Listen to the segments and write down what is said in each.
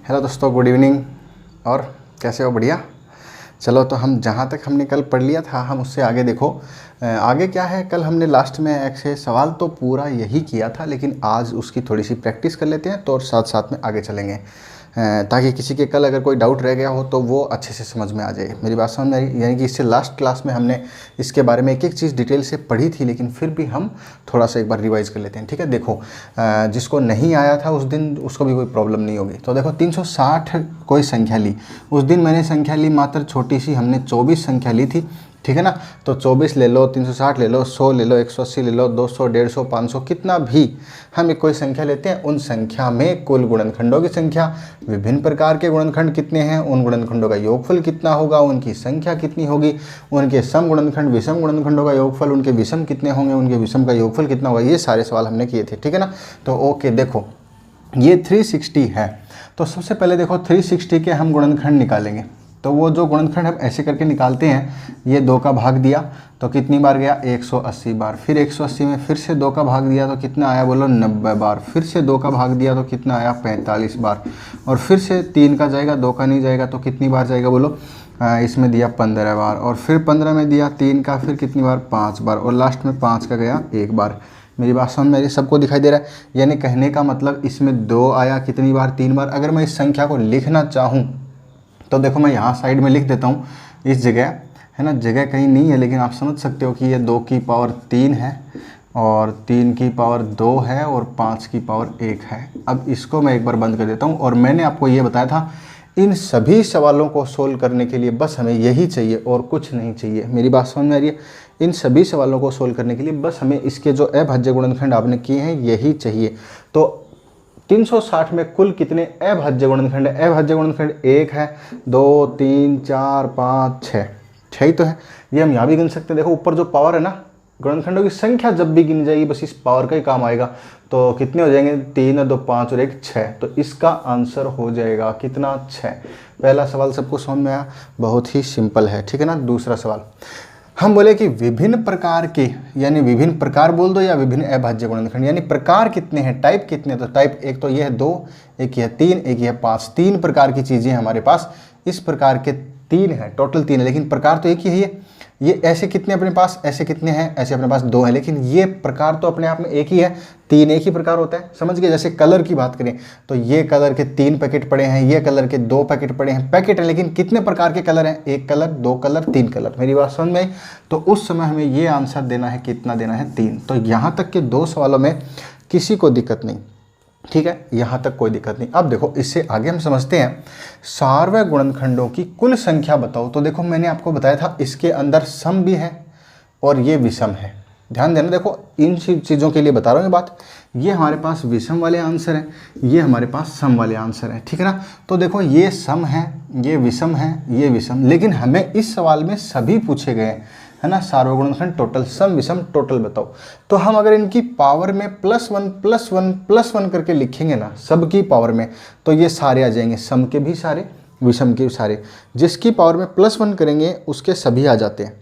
Hello दोस्तों, good evening. और कैसे हो? बढ़िया। चलो, तो हम जहाँ तक हमने कल पढ़ लिया था हम उससे आगे देखो। आगे क्या है, कल हमने लास्ट में ऐसे सवाल तो पूरा यही किया था, लेकिन आज उसकी थोड़ी सी प्रैक्टिस कर लेते हैं तो और साथ साथ में आगे चलेंगे, ताकि किसी के कल अगर कोई डाउट रह गया हो तो वो अच्छे से समझ में आ जाए। मेरी बात समझ में आई? यानी कि इससे लास्ट क्लास में हमने इसके बारे में एक एक चीज़ डिटेल से पढ़ी थी, लेकिन फिर भी हम थोड़ा सा एक बार रिवाइज़ कर लेते हैं। ठीक है, देखो, जिसको नहीं आया था उस दिन उसको भी कोई प्रॉब्लम नहीं होगी। तो देखो, 360 कोई संख्या ली, उस दिन मैंने संख्या ली मात्र छोटी सी, हमने 24 संख्या ली थी। ठीक है ना, तो 24 ले लो, 360 ले लो, 100 ले लो, 180 ले लो, 200, 150, 500, कितना भी हम एक कोई संख्या लेते हैं, उन संख्या में कुल गुणनखंडों की संख्या, विभिन्न प्रकार के गुणनखंड कितने हैं, उन गुणनखंडों का योगफल कितना होगा, उनकी संख्या कितनी होगी, उनके सम गुणनखंड विषम गुणनखंडों का योगफल, उनके विषम कितने होंगे, उनके विषम का योगफल कितना होगा, ये सारे सवाल हमने किए थे। ठीक है ना, तो ओके, देखो ये 360 है, तो सबसे पहले देखो 360 के हम गुणनखंड निकालेंगे। तो वो जो गुणनखंड हम ऐसे करके निकालते हैं, ये 2 का भाग दिया तो कितनी बार गया, 180 बार। फिर 180 में फिर से 2 का भाग दिया तो कितना आया, बोलो 90 बार। फिर से 2 का भाग दिया तो कितना आया, 45 बार। और फिर से 3 का जाएगा, 2 का नहीं जाएगा तो कितनी बार जाएगा, बोलो इसमें दिया 15 बार। और फिर 15 में दिया 3 का, फिर कितनी बार, 5 बार। और लास्ट में 5 का गया 1 बार। मेरी बात समझ में, सबको दिखाई दे रहा है? यानी कहने का मतलब इसमें 2 आया कितनी बार, 3 बार। अगर मैं इस संख्या को लिखना चाहूँ तो देखो, मैं यहाँ साइड में लिख देता हूँ इस जगह, है ना, जगह कहीं नहीं है, लेकिन आप समझ सकते हो कि ये 2 की पावर 3 है और 3 की पावर 2 है और 5 की पावर 1 है। अब इसको मैं एक बार बंद कर देता हूँ। और मैंने आपको ये बताया था, इन सभी सवालों को सोल्व करने के लिए बस हमें यही चाहिए और कुछ नहीं चाहिए। मेरी बात समझ में आ रही है? इन सभी सवालों को सोल्व करने के लिए बस हमें इसके जो अभाज्य गुणनखंड आपने किए हैं यही चाहिए। तो 360 में कुल कितने अभाज्य गुणनखंड है? अभाज्य गुणनखंड 1 है, 2, 3, 4, 5, 6, 6 ही तो है। ये हम यहाँ भी गिन सकते हैं। देखो, ऊपर जो पावर है ना, गुणनखंडों की संख्या जब भी गिनी जाएगी बस इस पावर का ही काम आएगा। तो कितने हो जाएंगे, 3 और 2 5 और 1 6। तो इसका आंसर हो जाएगा कितना, 6। पहला सवाल सबको समझ में आया? बहुत ही सिंपल है। ठीक है ना। दूसरा सवाल हम बोले कि विभिन्न प्रकार के, यानी विभिन्न प्रकार बोल दो या विभिन्न अभाज्य गुणनखंड, यानी प्रकार कितने हैं, टाइप कितने हैं। तो टाइप एक तो ये है 2, एक ये है 3, एक ये है 5। 3 प्रकार की चीज़ें हमारे पास, इस प्रकार के 3 है, टोटल 3 है, लेकिन प्रकार तो एक ही है। ये ऐसे कितने अपने पास, ऐसे कितने हैं, ऐसे अपने पास 2 हैं, लेकिन ये प्रकार तो अपने आप में एक ही है। 3 एक ही प्रकार होता है, समझ गए। जैसे कलर की बात करें तो ये कलर के 3 पैकेट पड़े हैं, ये कलर के 2 पैकेट पड़े हैं। पैकेट है लेकिन कितने प्रकार के कलर हैं, 1 कलर, 2 कलर, 3 कलर। मेरी बात समझ में आई? तो उस समय हमें ये आंसर देना है, कितना देना है, 3। तो यहाँ तक के 2 सवालों में किसी को दिक्कत नहीं। ठीक है, यहाँ तक कोई दिक्कत नहीं। अब देखो, इससे आगे हम समझते हैं सार्वय गुणनखंडों की कुल संख्या बताओ। तो देखो, मैंने आपको बताया था इसके अंदर सम भी है और ये विषम है। ध्यान देना, देखो इन चीज़ों के लिए बता रहा हूँ ये बात। ये हमारे पास विषम वाले आंसर हैं, ये हमारे पास सम वाले आंसर हैं। ठीक है ना। तो देखो, ये सम है, ये विषम है, ये विषम, लेकिन हमें इस सवाल में सभी पूछे गए हैं, है ना। सार्वय गुणनखंड टोटल, सम विषम टोटल बताओ। तो हम अगर इनकी पावर में +1 +1 +1 करके लिखेंगे ना, सब की पावर में, तो ये सारे आ जाएंगे, सम के भी सारे, विषम के भी सारे। जिसकी पावर में +1 करेंगे उसके सभी आ जाते हैं।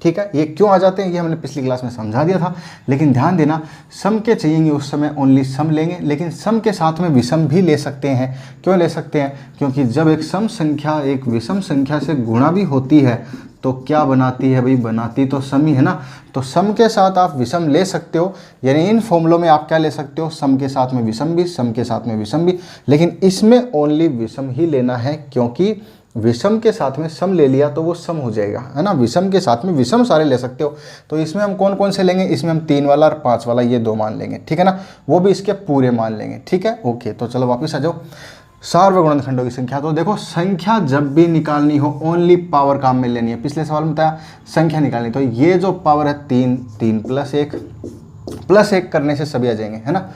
ठीक है, ये क्यों आ जाते हैं ये हमने पिछली क्लास में समझा दिया था, लेकिन ध्यान देना, सम के चाहिएंगे उस समय ओनली सम लेंगे, लेकिन सम के साथ में विषम भी ले सकते हैं। क्यों ले सकते हैं? क्योंकि जब एक सम संख्या एक विषम संख्या से गुणा भी होती है तो क्या बनाती है भाई, बनाती तो सम ही है ना। तो सम के साथ आप विषम ले सकते हो, यानी इन फॉर्मूलों में आप क्या ले सकते हो, सम के साथ में विषम भी, सम के साथ में विषम भी, लेकिन इसमें ओनली विषम ही लेना है, क्योंकि विषम के साथ में सम ले लिया तो वो सम हो जाएगा, है ना। विषम के साथ में विषम सारे ले सकते हो। तो इसमें हम कौन कौन से लेंगे, इसमें हम 3 वाला और 5 वाला, ये 2 मान लेंगे। ठीक है ना, वो भी इसके पूरे मान लेंगे। ठीक है, ओके। तो चलो वापस आ जाओ, सार्वय गुणनखंडों की संख्या। तो देखो, संख्या जब भी निकालनी हो ओनली पावर काम में लेनी है। पिछले सवाल में बताया संख्या निकालनी, तो ये जो पावर है 3, 3 + 1 करने से सभी आ जाएंगे, है ना।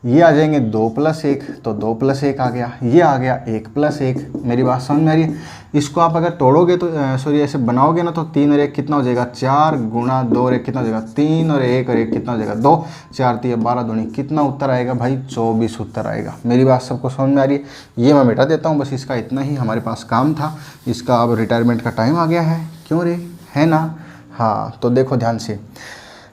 ये आ जाएंगे 2 + 1, तो 2 + 1 आ गया, ये आ गया 1 + 1। मेरी बात समझ में आ रही है? इसको आप अगर तोड़ोगे तो सॉरी ऐसे बनाओगे ना, तो 3 और 1 कितना हो जाएगा, 4 गुणा 2 और 1 कितना हो जाएगा, 3 और 1 कितना हो जाएगा, 2, 4 3 12 दूनी, कितना उत्तर आएगा भाई, 24 उत्तर आएगा। मेरी बात सबको समझ में आ रही है? ये मैं मिटा देता हूँ, बस इसका इतना ही हमारे पास काम था। इसका अब रिटायरमेंट का टाइम आ गया है, क्यों रे, है ना। हाँ, तो देखो ध्यान से,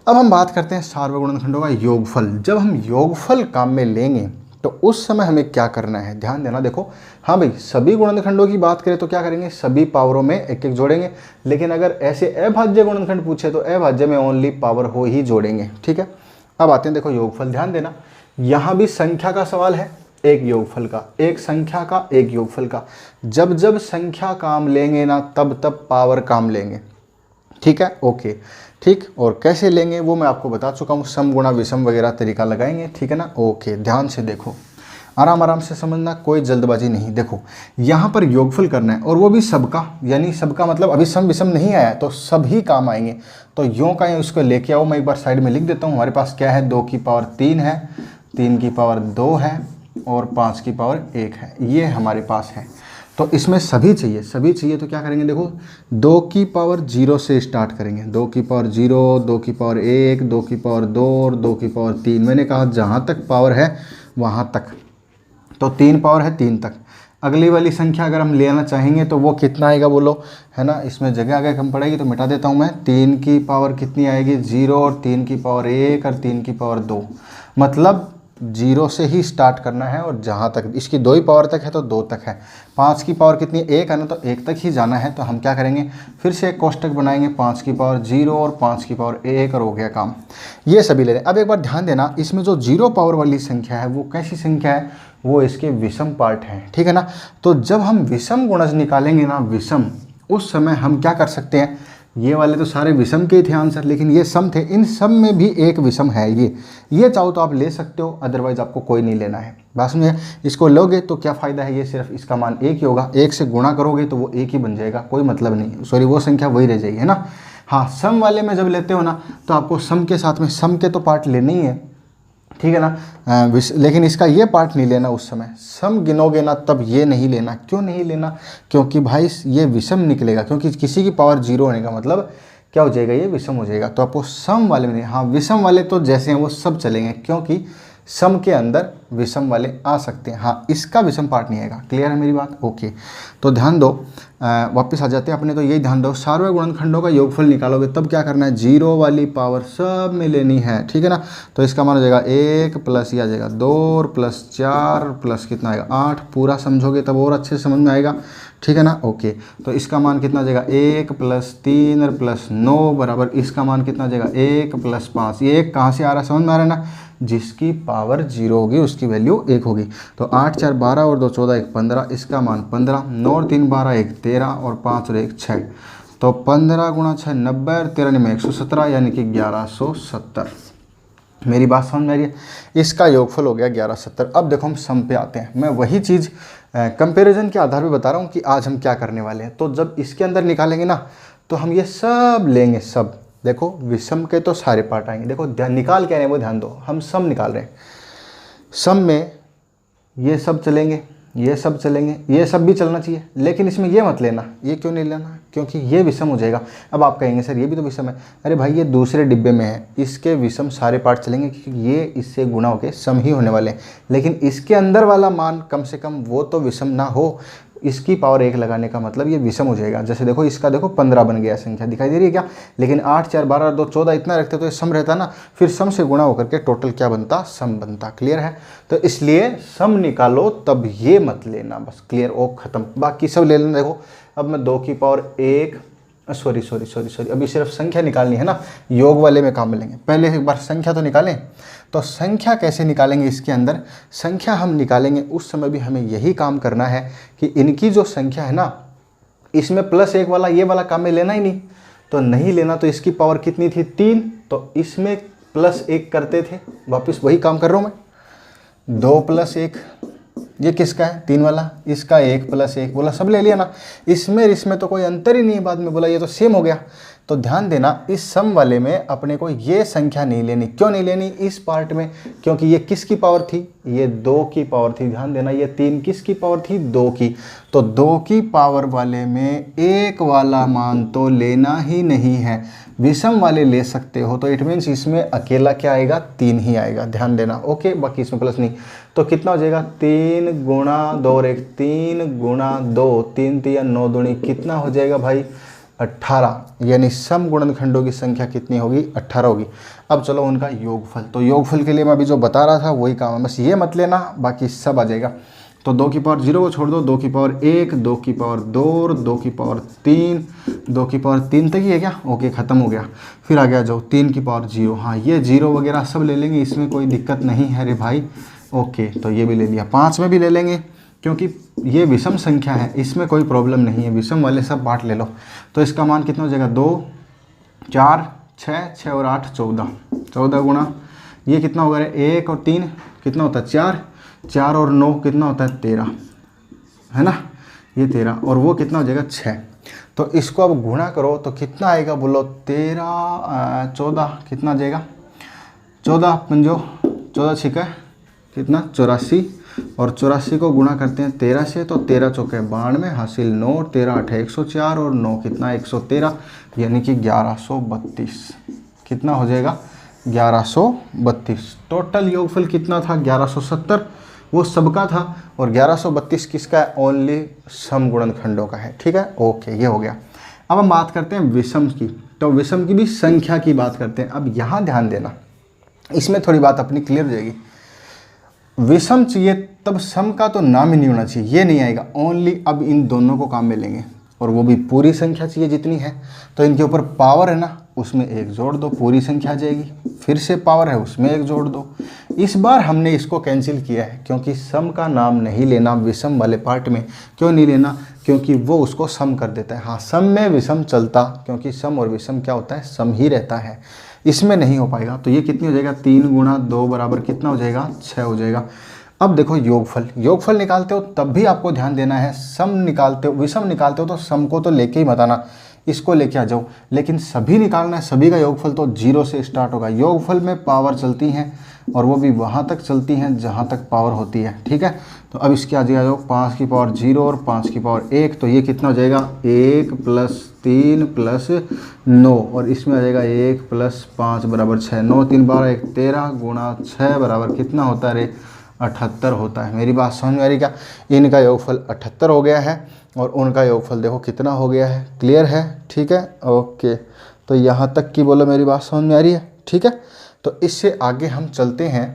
अब हम बात करते हैं सार्वय गुणनखंडों का योगफल। जब हम योगफल काम में लेंगे तो उस समय हमें क्या करना है, ध्यान देना। देखो हाँ भाई, सभी गुणनखंडों की बात करें तो क्या करेंगे, सभी पावरों में एक एक जोड़ेंगे। लेकिन अगर ऐसे अभाज्य गुणनखंड पूछे तो अभाज्य में ओनली पावर हो ही जोड़ेंगे, ठीक है। अब आते हैं देखो योगफल, ध्यान देना। यहाँ भी संख्या का सवाल है, एक योगफल का, एक संख्या का, एक योगफल का। जब जब संख्या काम लेंगे ना तब तब पावर काम लेंगे, ठीक है। ओके ठीक, और कैसे लेंगे वो मैं आपको बता चुका हूँ, सम गुणा विषम वगैरह तरीका लगाएंगे, ठीक है ना। ओके ध्यान से देखो, आराम आराम से समझना, कोई जल्दबाजी नहीं। देखो यहाँ पर योगफल करना है और वो भी सबका, यानी सबका मतलब अभी सम विषम नहीं आया तो सभी काम आएंगे। तो यों का ही उसको लेके आओ, मैं एक बार साइड में लिख देता हूँ। हमारे पास क्या है, 2 की पावर 3 है, 3 की पावर 2 है और 5 की पावर 1 है, ये हमारे पास है। तो इसमें सभी चाहिए, सभी चाहिए तो क्या करेंगे, देखो 2 की पावर 0 से स्टार्ट करेंगे। 2 की पावर 0, 2 की पावर 1, 2 की पावर 2 और 2 की पावर 3। मैंने कहा जहाँ तक पावर है वहाँ तक, तो 3 पावर है 3 तक। अगली वाली संख्या अगर हम लेना चाहेंगे तो वो कितना आएगा बोलो, है ना। इसमें जगह अगर कम पड़ेगी तो मिटा देता हूँ मैं। 3 की पावर कितनी आएगी, 0 और 3 की पावर 1 और 3 की पावर 2। मतलब 0 से ही स्टार्ट करना है और जहाँ तक इसकी 2 ही पावर तक है तो 2 तक है। 5 की पावर कितनी, 1 है ना, तो 1 तक ही जाना है। तो हम क्या करेंगे, फिर से एक कोष्टक बनाएंगे, 5 की पावर 0 और 5 की पावर 1 और हो गया काम। ये सभी ले लें। अब एक बार ध्यान देना, इसमें जो 0 पावर वाली संख्या है वो कैसी संख्या है, वो इसके विषम पार्ट है, ठीक है ना। तो जब हम विषम गुणज निकालेंगे ना, विषम, उस समय हम क्या कर सकते हैं, ये वाले तो सारे विषम के थे आंसर, लेकिन ये सम थे, इन सब में भी एक विषम है। ये चाहो तो आप ले सकते हो, अदरवाइज आपको कोई नहीं लेना है। बात समझे, इसको लोगे तो क्या फ़ायदा है, ये सिर्फ इसका मान 1 ही होगा। 1 से गुणा करोगे तो वो 1 ही बन जाएगा, कोई मतलब नहीं, सॉरी वो संख्या वही रह जाएगी, है ना। हाँ, सम वाले में जब लेते हो ना तो आपको सम के साथ में सम के तो पार्ट लेने ही है, ठीक है ना। लेकिन इसका ये पार्ट नहीं लेना उस समय। सम गिनोगे ना तब ये नहीं लेना। क्यों नहीं लेना, क्योंकि भाई ये विषम निकलेगा, क्योंकि किसी की पावर 0 होने का मतलब क्या हो जाएगा, ये विषम हो जाएगा। तो आपको सम वाले में, हाँ विषम वाले तो जैसे हैं वो सब चलेंगे, क्योंकि सम के अंदर विषम वाले आ सकते हैं। हाँ, इसका विषम पार्ट नहीं आएगा। क्लियर है मेरी बात, ओके। तो ध्यान दो, वापस आ जाते हैं अपने। तो यही ध्यान दो, सार्वय गुणनखंडों का योगफल निकालोगे तब क्या करना है, 0 वाली पावर सब में लेनी है, ठीक है ना। तो इसका मान हो जाएगा 1 प्लस ये आ जाएगा 2 और प्लस 4 प्लस कितना आएगा 8। पूरा समझोगे तब और अच्छे से समझ में आएगा, ठीक है ना। ओके, तो इसका मान कितना आ जाएगा, 1 प्लस 3 और प्लस 9 बराबर इसका मान कितना आ जाएगा, 1 प्लस 5। ये 1 कहाँ से आ रहा है, समझ में आ रहा है ना। जिसकी पावर 0 होगी उसकी वैल्यू 1 होगी। तो 8 4 12 और 2 14 1 15, इसका मान 15। 9 और 3 12 1 13 और 5 और 1 6। तो 15 गुणा 6 90 और 13 में 117, यानी कि 1170। मेरी बात समझ में आ रही है। इसका योगफल हो गया 1170। अब देखो हम सम पे आते हैं। मैं वही चीज़ कंपैरिजन के आधार पे बता रहा हूँ कि आज हम क्या करने वाले हैं। तो जब इसके अंदर निकालेंगे ना तो हम ये सब लेंगे, सब। देखो विषम के तो सारे पार्ट आएंगे। देखो ध्यान, निकाल क्या रहे हैं वो ध्यान दो, हम सम निकाल रहे हैं। सम में ये सब चलेंगे, ये सब चलेंगे, ये सब भी चलना चाहिए, लेकिन इसमें ये मत लेना। ये क्यों नहीं लेना, क्योंकि ये विषम हो जाएगा। अब आप कहेंगे सर ये भी तो विषम है। अरे भाई ये दूसरे डिब्बे में है, इसके विषम सारे पार्ट चलेंगे क्योंकि ये इससे गुणा होकर सम ही होने वाले हैं। लेकिन इसके अंदर वाला मान कम से कम वो तो विषम ना हो, इसकी पावर 1 लगाने का मतलब ये विषम हो जाएगा। जैसे देखो इसका देखो 15 बन गया, संख्या दिखाई दे रही है क्या। लेकिन 8 4 12 2 14 इतना रखते तो ये सम रहता ना, फिर सम से गुणा होकर के टोटल क्या बनता, सम बनता। क्लियर है। तो इसलिए सम निकालो तब ये मत लेना, बस क्लियर, ओ खत्म। बाकी सब ले लेना। देखो अब मैं 2 की पावर 1, सॉरी अभी सिर्फ संख्या निकालनी है ना, योग वाले में काम मिलेंगे। पहले एक बार संख्या तो निकालें। तो संख्या कैसे निकालेंगे, इसके अंदर संख्या हम निकालेंगे उस समय भी हमें यही काम करना है कि इनकी जो संख्या है ना, इसमें +1 वाला ये वाला काम में लेना ही नहीं। तो नहीं लेना तो इसकी पावर कितनी थी, 3, तो इसमें +1 करते थे। वापस वही काम कर रहा हूँ मैं। 2 + 1, ये किसका है, 3 वाला, इसका 1 + 1 बोला, सब ले लिया ना। इसमें तो कोई अंतर ही नहीं है। बाद में बोला ये तो सेम हो गया। तो ध्यान देना, इस सम वाले में अपने को ये संख्या नहीं लेनी। क्यों नहीं लेनी इस पार्ट में, क्योंकि ये किसकी पावर थी, ये 2 की पावर थी। ध्यान देना, ये 3 किसकी पावर थी, 2 की। तो 2 की पावर वाले में 1 वाला मान तो लेना ही नहीं है। विषम वाले ले सकते हो, तो इट मीन्स इसमें अकेला क्या आएगा, 3 ही आएगा। ध्यान देना, ओके। बाकी इसमें प्लस नहीं। तो कितना हो जाएगा, 3 गुणा 2 और 1, 3 गुणा 2, 3 3 9 दूनी कितना हो जाएगा भाई, 18, यानी सम गुणनखंडों की संख्या कितनी होगी? 18 होगी। अब चलो उनका योगफल, तो योगफल के लिए मैं अभी जो बता रहा था वही काम है, बस ये मत लेना, बाकी सब आ जाएगा। तो 2 की पावर 0 को छोड़ दो, 2 की पावर 1, 2 की पावर 2, 2 की पावर 3, 2 की पावर 3 तक ही है क्या? ओके, ख़त्म हो गया। फिर आ गया जो 3 की पावर 0, हाँ ये 0 वगैरह सब ले लेंगे, इसमें कोई दिक्कत नहीं है रे भाई। ओके, तो ये भी ले लिया। 5 में भी ले लेंगे क्योंकि ये विषम संख्या है, इसमें कोई प्रॉब्लम नहीं है, विषम वाले सब पार्ट ले लो। तो इसका मान कितना हो जाएगा? 2, 4, 6, 6 और 8 14, 14 गुणा ये कितना होगा रे? 1 और 3 कितना होता है? 4, 4 और 9 कितना होता है? 13, है ना, ये 13, और वो कितना हो जाएगा? 6। तो इसको अब गुणा करो तो कितना आएगा बोलो? 13, 14 कितना आ जाएगा? 14 पंजो 14 छिका कितना? 84, और 84 को गुणा करते हैं 13 से, तो 13 चौके 92, हासिल 9, 13 8 104 और 9 कितना? 113, यानी कि 1132 कितना हो जाएगा? 1132। टोटल योगफल कितना था? 1170, वो सबका था, और 1132 किसका है? ओनली सम गुणनखंडों का है। ठीक है, ओके, ये हो गया। अब हम बात करते हैं विषम की, तो विषम की भी संख्या की बात करते हैं। अब यहाँ ध्यान देना, इसमें थोड़ी बात अपनी क्लियर हो जाएगी। विषम चाहिए तब सम का तो नाम ही नहीं होना चाहिए, ये नहीं आएगा। ओनली अब इन दोनों को काम में लेंगे, और वो भी पूरी संख्या चाहिए जितनी है। तो इनके ऊपर पावर है ना, उसमें 1 जोड़ दो, पूरी संख्या आ जाएगी। फिर से पावर है, उसमें 1 जोड़ दो। इस बार हमने इसको कैंसिल किया है, क्योंकि सम का नाम नहीं लेना विषम वाले पार्ट में। क्यों नहीं लेना? क्योंकि वो उसको सम कर देता है। हाँ, सम में विषम चलता, क्योंकि सम और विषम क्या होता है? सम ही रहता है, इसमें नहीं हो पाएगा। तो ये कितनी हो जाएगा? 3 गुणा 2 बराबर कितना हो जाएगा? 6 हो जाएगा। अब देखो योगफल, योगफल निकालते हो तब भी आपको ध्यान देना है, सम निकालते हो, विषम निकालते हो तो सम को तो लेके ही मत आना, इसको लेके आ जाओ। लेकिन सभी निकालना है, सभी का योगफल तो 0 से स्टार्ट होगा। योगफल में पावर चलती हैं, और वो भी वहाँ तक चलती हैं जहाँ तक पावर होती है। ठीक है, तो अब इसके आ जाओ 5 की पावर 0 और 5 की पावर 1, तो ये कितना हो जाएगा? 1 + 3 + 9, और इसमें आ जाएगा 1 + 5 बराबर 6। 9 3 12 1 13 गुणा 6 बराबर कितना होता है रे? 78 होता है। मेरी बात समझ में आ रही क्या? इनका योगफल 78 हो गया है, और उनका योगफल देखो कितना हो गया है। क्लियर है? ठीक है, ओके। तो यहाँ तक की बोलो, मेरी बात समझ में आ रही है? ठीक है, तो इससे आगे हम चलते हैं।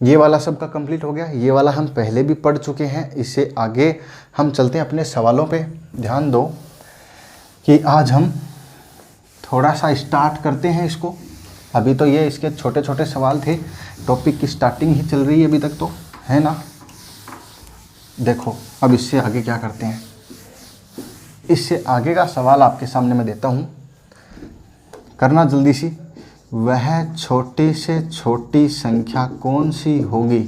ये वाला सबका कंप्लीट हो गया, ये वाला हम पहले भी पढ़ चुके हैं। इससे आगे हम चलते हैं अपने सवालों पे। ध्यान दो कि आज हम थोड़ा सा स्टार्ट करते हैं इसको। अभी तो ये इसके छोटे छोटे सवाल थे, टॉपिक की स्टार्टिंग ही चल रही है अभी तक, तो है ना। देखो अब इससे आगे क्या करते हैं। इससे आगे का सवाल आपके सामने मैं देता हूँ, करना जल्दी सी। वह छोटी से छोटी संख्या कौन सी होगी?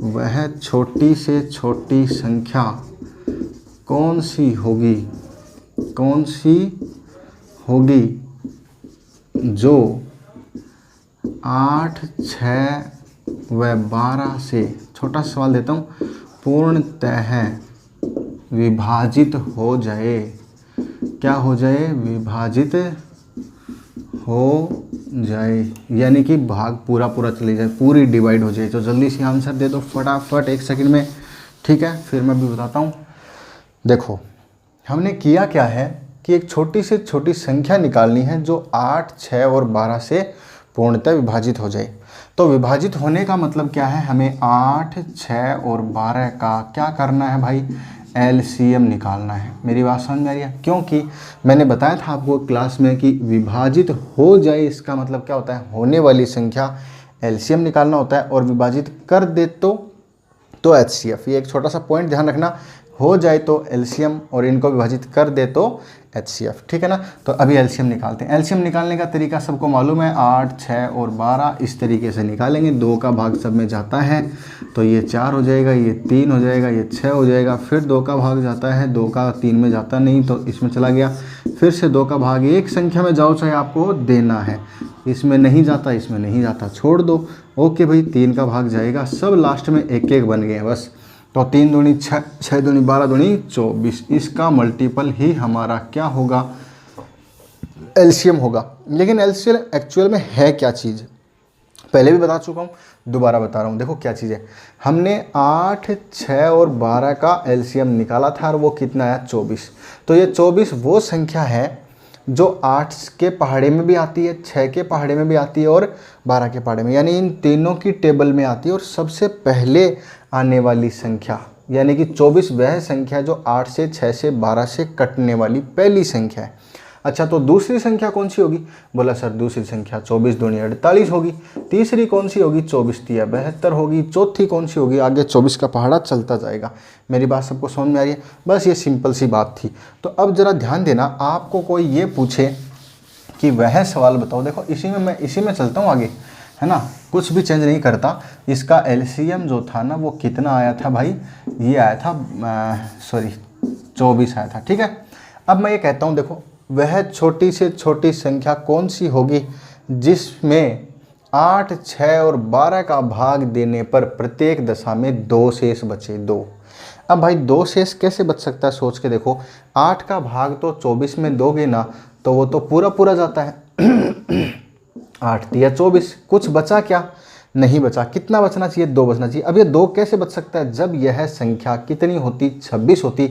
वह छोटी से छोटी संख्या कौन सी होगी? कौन सी होगी जो 8, 6 व 12 से, छोटा सवाल देता हूँ, पूर्णतः विभाजित हो जाए। क्या हो जाए? विभाजित हो जाए, यानी कि भाग पूरा पूरा चले जाए, पूरी डिवाइड हो जाए। तो जल्दी से आंसर दे दो फटाफट 1 सेकंड में। ठीक है, फिर मैं भी बताता हूँ। देखो हमने किया क्या है कि एक छोटी से छोटी संख्या निकालनी है जो 8, 6 और 12 से पूर्णतः विभाजित हो जाए। तो विभाजित होने का मतलब क्या है? हमें 8, 6 और 12 का क्या करना है भाई? एलसीएम निकालना है। मेरी बात समझ में आ रही है? क्योंकि मैंने बताया था आपको क्लास में कि विभाजित हो जाए इसका मतलब क्या होता है? होने वाली संख्या एलसीएम निकालना होता है, और विभाजित कर दे तो एचसीएफ। ये एक छोटा सा पॉइंट ध्यान रखना, हो जाए तो एलसीएम और इनको विभाजित कर दे तो एचसीएफ। ठीक है ना। तो अभी एलसीएम निकालते हैं। एलसीएम निकालने का तरीका सबको मालूम है, 8, 6 और 12 इस तरीके से निकालेंगे। 2 का भाग सब में जाता है तो ये 4 हो जाएगा, ये 3 हो जाएगा, ये 6 हो जाएगा। फिर 2 का भाग जाता है, 2 का 3 में जाता नहीं तो इसमें चला गया। फिर से 2 का भाग एक संख्या में जाओ चाहे आपको देना है, इसमें नहीं जाता, इसमें नहीं जाता, छोड़ दो। ओके भाई, 3 का भाग जाएगा, सब लास्ट में एक एक बन गए बस। तो 3 दूनी 6, 6 दूनी 12 दूनी 24। इसका मल्टीपल ही हमारा क्या होगा? एलसीएम होगा। लेकिन एलसीएम एक्चुअल में है क्या चीज़? पहले भी बता चुका हूँ, दोबारा बता रहा हूँ। देखो क्या चीज़ है, हमने 8, 6 और 12 का एलसीएम निकाला था और वो कितना आया 24। तो ये 24 वो संख्या है जो 8 के पहाड़े में भी आती है, 6 के पहाड़े में भी आती है और 12 के पहाड़े में, यानी इन तीनों की टेबल में आती है। और सबसे पहले आने वाली संख्या यानी कि 24 वह संख्या जो 8 से, 6 से, 12 से कटने वाली पहली संख्या है। अच्छा, तो दूसरी संख्या कौन सी होगी? बोला सर दूसरी संख्या 24 दूनी 48 होगी। तीसरी कौन सी होगी? 24 तिया 72 होगी। चौथी कौन सी होगी? आगे 24 का पहाड़ा चलता जाएगा। मेरी बात सबको समझ में आ रही है? बस ये सिंपल सी बात थी। तो अब ज़रा ध्यान देना, आपको कोई ये पूछे कि वह सवाल बताओ, देखो इसी में चलता हूँ आगे, है ना, कुछ भी चेंज नहीं करता। इसका एलसीएम जो था ना वो कितना आया था भाई? ये आया था 24 आया था। ठीक है, अब मैं ये कहता हूँ, देखो वह छोटी से छोटी संख्या कौन सी होगी जिसमें 8, 6 और 12 का भाग देने पर प्रत्येक दशा में 2 शेष बचे? 2। अब भाई 2 शेष कैसे बच सकता है? सोच के देखो, 8 का भाग तो 24 में दोगे ना तो वो तो पूरा पूरा जाता है 8 तिया 24, कुछ बचा क्या? नहीं बचा। कितना बचना चाहिए? 2 बचना चाहिए। अब ये 2 कैसे बच सकता है? जब यह संख्या कितनी होती? 26 होती,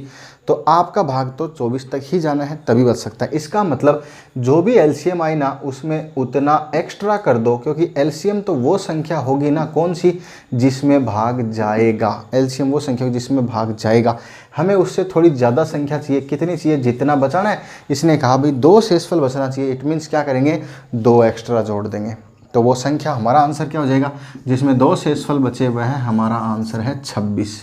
तो आपका भाग तो 24 तक ही जाना है, तभी बच सकता है। इसका मतलब जो भी एलसीएम आई ना उसमें उतना एक्स्ट्रा कर दो, क्योंकि एलसीएम तो वो संख्या होगी ना कौन सी? जिसमें भाग जाएगा। एलसीएम वो संख्या होगी जिसमें भाग जाएगा। हमें उससे थोड़ी ज़्यादा संख्या चाहिए। कितनी चाहिए? जितना बचाना है। इसने कहा भाई 2 शेषफल बचना चाहिए। इट मीन्स क्या करेंगे? 2 एक्स्ट्रा जोड़ देंगे। तो वो संख्या हमारा आंसर क्या हो जाएगा? जिसमें 2 शेषफल बचे हुए हैं, हमारा आंसर है 26।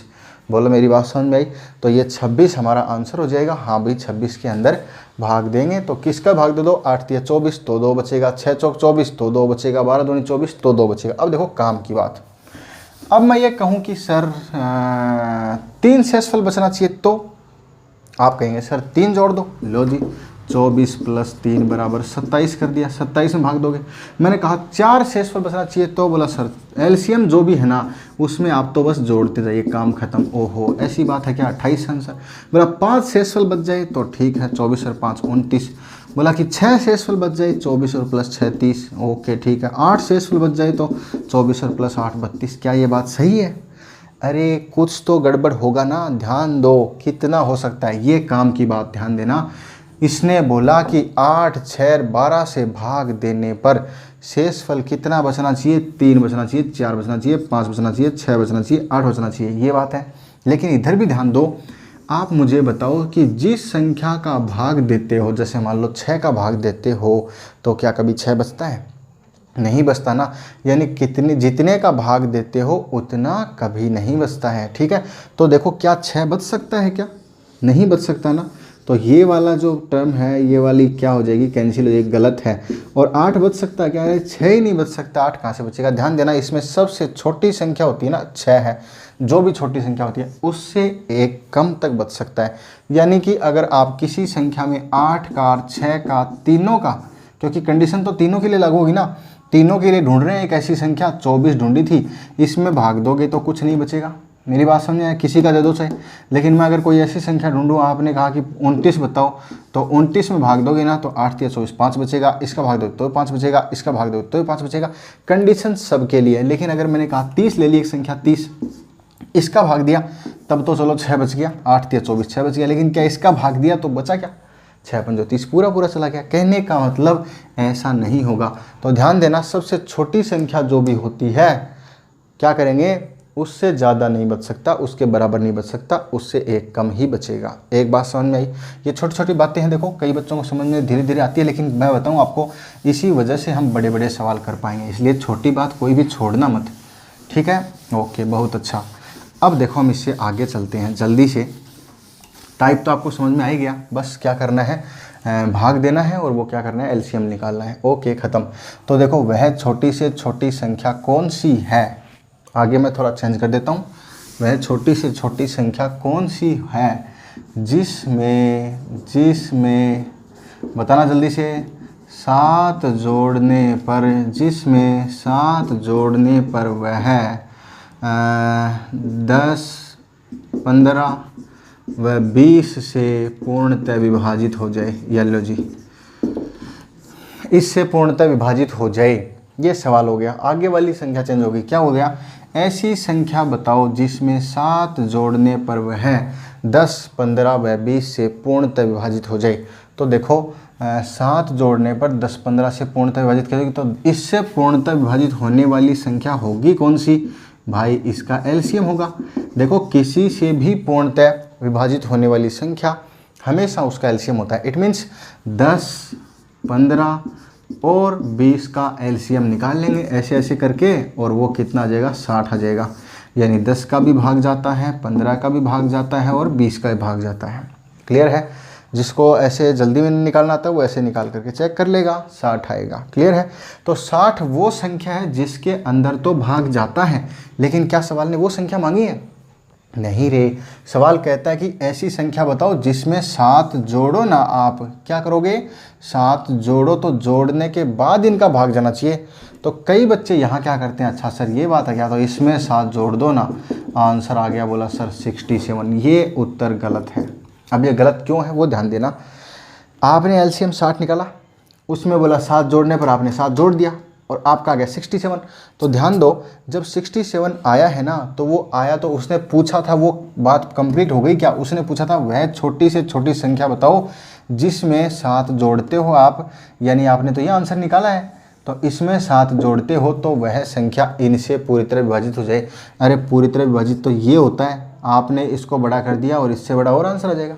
बोलो मेरी बात समझ में आई? तो ये 26 हमारा आंसर हो जाएगा। हाँ भाई 26 के अंदर भाग देंगे तो किसका भाग दे दो? 8 तिया 24 तो 2 बचेगा, 6 चौक 24 तो 2 बचेगा, 12 दूनी 24 तो 2 बचेगा। अब देखो काम की बात, अब मैं ये कहूँ कि सर 3 शेषफल बचना चाहिए, तो आप कहेंगे सर 3 जोड़ दो। लो जी, 24 + 3 = 27 कर दिया, 27 में भाग दोगे। मैंने कहा 4 शेषफल बचना चाहिए, तो बोला सर एलसीएम जो भी है ना उसमें आप तो बस जोड़ते जाइए, काम खत्म। ओहो, ऐसी बात है क्या? 28 आंसर। बोला 5 शेषफल बच जाए तो ठीक है, 24 और 5 29। बोला कि 6 शेषफल बच जाए, 24 और +6 30। ओके ठीक है। 8 शेषफल बच जाए तो 24 और +8 32। क्या ये बात सही है? अरे कुछ तो गड़बड़ होगा ना, ध्यान दो। कितना हो सकता है? ये काम की बात ध्यान देना। इसने बोला कि 8, 6, 12 से भाग देने पर शेषफल कितना बचना चाहिए? 3 बचना चाहिए, 4 बचना चाहिए, 5 बचना चाहिए, 6 बचना चाहिए, 8 बचना चाहिए। ये बात है। लेकिन इधर भी ध्यान दो। आप मुझे बताओ कि जिस संख्या का भाग देते हो, जैसे मान लो 6 का भाग देते हो, तो क्या कभी 6 बचता है? नहीं बचता ना। यानी जितने का भाग देते हो उतना कभी नहीं बचता है। ठीक है, तो देखो क्या 6 बच सकता है? क्या नहीं बच सकता ना। तो ये वाला जो टर्म है, ये वाली क्या हो जाएगी? कैंसिल हो जाएगी, गलत है। और 8 बच सकता है क्या है? 6 ही नहीं बच सकता, 8 कहाँ से बचेगा? ध्यान देना, इसमें सबसे छोटी संख्या होती है ना 6 है। जो भी छोटी संख्या होती है उससे एक कम तक बच सकता है। यानी कि अगर आप किसी संख्या में 8 का, 6 का, तीनों का, क्योंकि कंडीशन तो तीनों के लिए लागू होगी ना, तीनों के लिए ढूंढ रहे हैं एक ऐसी संख्या, 24 ढूंढी थी, इसमें भाग दोगे तो कुछ नहीं बचेगा। मेरी बात समझ आए? किसी का दे दो चाहे। लेकिन मैं अगर कोई ऐसी संख्या ढूंढूं, आपने कहा कि 29 बताओ, तो 29 में भाग दोगे ना तो 8 तिया 24 5 बचेगा, इसका भाग दो तो 5 बचेगा, इसका भाग दो तो 5 बचेगा। कंडीशन सबके लिए है। लेकिन अगर मैंने कहा 30 ले ली एक संख्या, 30, इसका भाग दिया, तब तो चलो 6 बच गया, 8 तिया 24 6 बच गया। लेकिन क्या इसका भाग दिया तो बचा क्या? 6 पंजो 30, पूरा पूरा चला गया। कहने का मतलब ऐसा नहीं होगा। तो ध्यान देना, सबसे छोटी संख्या जो भी होती है क्या करेंगे? उससे ज़्यादा नहीं बच सकता, उसके बराबर नहीं बच सकता, उससे एक कम ही बचेगा। एक बात समझ में आई? ये छोटी छोटी बातें हैं, देखो कई बच्चों को समझ में धीरे धीरे आती है, लेकिन मैं बताऊं आपको, इसी वजह से हम बड़े बड़े सवाल कर पाएंगे। इसलिए छोटी बात कोई भी छोड़ना मत। ठीक है, ओके, बहुत अच्छा। अब देखो हम इससे आगे चलते हैं जल्दी से। टाइप तो आपको समझ में आ ही गया, बस क्या करना है? भाग देना है, और वो क्या करना है? एलसीएम निकालना है। ओके, ख़त्म। तो देखो वह छोटी से छोटी संख्या कौन सी है? आगे मैं थोड़ा चेंज कर देता हूँ। वह छोटी से छोटी संख्या कौन सी है जिसमें बताना जल्दी से, 7 जोड़ने पर, जिसमें 7 जोड़ने पर वह 10, 15 व 20 से पूर्णतः विभाजित हो जाए। ये लो जी, इससे पूर्णतः विभाजित हो जाए। ये सवाल हो गया। आगे वाली संख्या चेंज हो गई, क्या हो गया, ऐसी संख्या बताओ जिसमें 7 जोड़ने पर वह 10, 15 व 20 से पूर्णतः विभाजित हो जाए। तो देखो 7 जोड़ने पर 10, 15 से पूर्णतः विभाजित करेगी, तो इससे पूर्णतः विभाजित होने वाली संख्या होगी कौन सी भाई, इसका एलसीएम होगा। देखो किसी से भी पूर्णतः विभाजित होने वाली संख्या हमेशा उसका एलसीएम होता है। इट मीन्स 10, 15 और 20 का एलसीएम निकाल लेंगे ऐसे ऐसे करके, और वो कितना आ जाएगा, 60 आ जाएगा। यानी 10 का भी भाग जाता है, 15 का भी भाग जाता है और 20 का भी भाग जाता है। क्लियर है। जिसको ऐसे जल्दी में निकालना आता है वो ऐसे निकाल करके चेक कर लेगा, 60 आएगा। क्लियर है। तो 60 वो संख्या है जिसके अंदर तो भाग जाता है, लेकिन क्या सवाल ने वो संख्या मांगी है, नहीं रे। सवाल कहता है कि ऐसी संख्या बताओ जिसमें 7 जोड़ो ना, आप क्या करोगे, 7 जोड़ो, तो जोड़ने के बाद इनका भाग जाना चाहिए। तो कई बच्चे यहाँ क्या करते हैं, अच्छा सर ये बात है क्या, तो इसमें 7 जोड़ दो ना, आंसर आ गया, बोला सर 67। ये उत्तर गलत है। अब ये गलत क्यों है वो ध्यान देना। आपने एलसीएम 60 निकाला, उसमें बोला 7 जोड़ने पर आपने 7 जोड़ दिया और आपका आ गया 67। तो ध्यान दो, जब 67 आया है ना, तो वो आया तो उसने पूछा था, वो बात कंप्लीट हो गई क्या, उसने पूछा था वह छोटी से छोटी संख्या बताओ जिसमें 7 जोड़ते हो आप, यानी आपने तो ये आंसर निकाला है, तो इसमें 7 जोड़ते हो तो वह संख्या इनसे पूरी तरह विभाजित हो जाए। अरे पूरी तरह विभाजित तो ये होता है, आपने इसको बड़ा कर दिया और इससे बड़ा और आंसर आ जाएगा।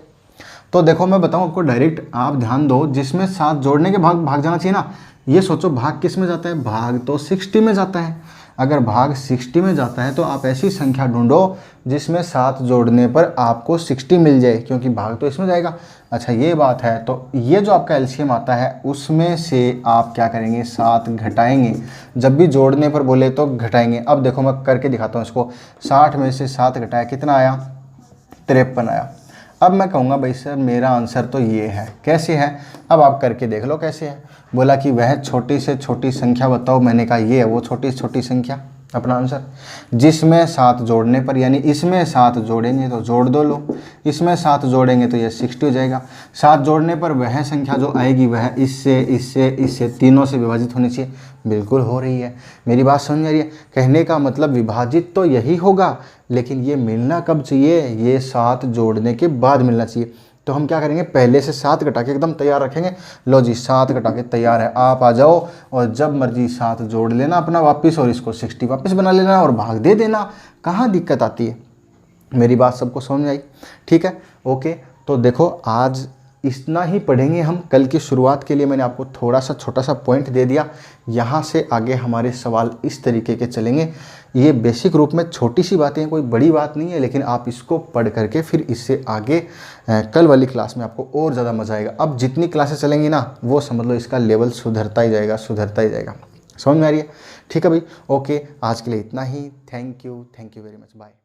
तो देखो मैं बताऊं आपको डायरेक्ट, आप ध्यान दो, जिसमें 7 जोड़ने के भाग जाना चाहिए ना। ये सोचो भाग किस में जाता है, भाग तो 60 में जाता है। अगर भाग 60 में जाता है तो आप ऐसी संख्या ढूंढो जिसमें 7 जोड़ने पर आपको 60 मिल जाए, क्योंकि भाग तो इसमें जाएगा। अच्छा ये बात है, तो ये जो आपका एलसीएम आता है उसमें से आप क्या करेंगे, 7 घटाएंगे। जब भी जोड़ने पर बोले तो घटाएंगे। अब देखो मैं करके दिखाता हूँ इसको। 60 में से 7 घटाया, कितना आया, 53 आया। अब मैं कहूँगा भाई सर मेरा आंसर तो ये है, कैसे है, अब आप करके देख लो कैसे है। बोला कि वह छोटी से छोटी संख्या बताओ, मैंने कहा ये है वो छोटी से छोटी संख्या, अपना आंसर, जिसमें 7 जोड़ने पर, यानी इसमें 7 जोड़ेंगे तो जोड़ दो लो, इसमें 7 जोड़ेंगे तो ये 60 हो जाएगा। 7 जोड़ने पर वह संख्या जो आएगी वह इससे इससे इससे तीनों से विभाजित होनी चाहिए। बिल्कुल हो रही है। मेरी बात समझ में आ रही है। कहने का मतलब विभाजित तो यही होगा, लेकिन ये मिलना कब चाहिए, ये 7 जोड़ने के बाद मिलना चाहिए। तो हम क्या करेंगे, पहले से 7 घटा के एकदम तैयार रखेंगे। लो जी 7 घटा के तैयार है, आप आ जाओ और जब मर्जी 7 जोड़ लेना अपना वापस, और इसको 60 वापस बना लेना और भाग दे देना। कहाँ दिक्कत आती है। मेरी बात सबको समझ में आई, ठीक है, ओके। तो देखो आज इतना ही पढ़ेंगे हम। कल की शुरुआत के लिए मैंने आपको थोड़ा सा छोटा सा पॉइंट दे दिया। यहाँ से आगे हमारे सवाल इस तरीके के चलेंगे। ये बेसिक रूप में छोटी सी बातें हैं, कोई बड़ी बात नहीं है, लेकिन आप इसको पढ़ करके फिर इससे आगे कल वाली क्लास में आपको और ज़्यादा मज़ा आएगा। अब जितनी क्लासेस चलेंगी ना, वो समझ लो इसका लेवल सुधरता ही जाएगा, सुधरता ही जाएगा। समझ में आ रही है, ठीक है भाई, ओके। आज के लिए इतना ही। Thank you very much, bye.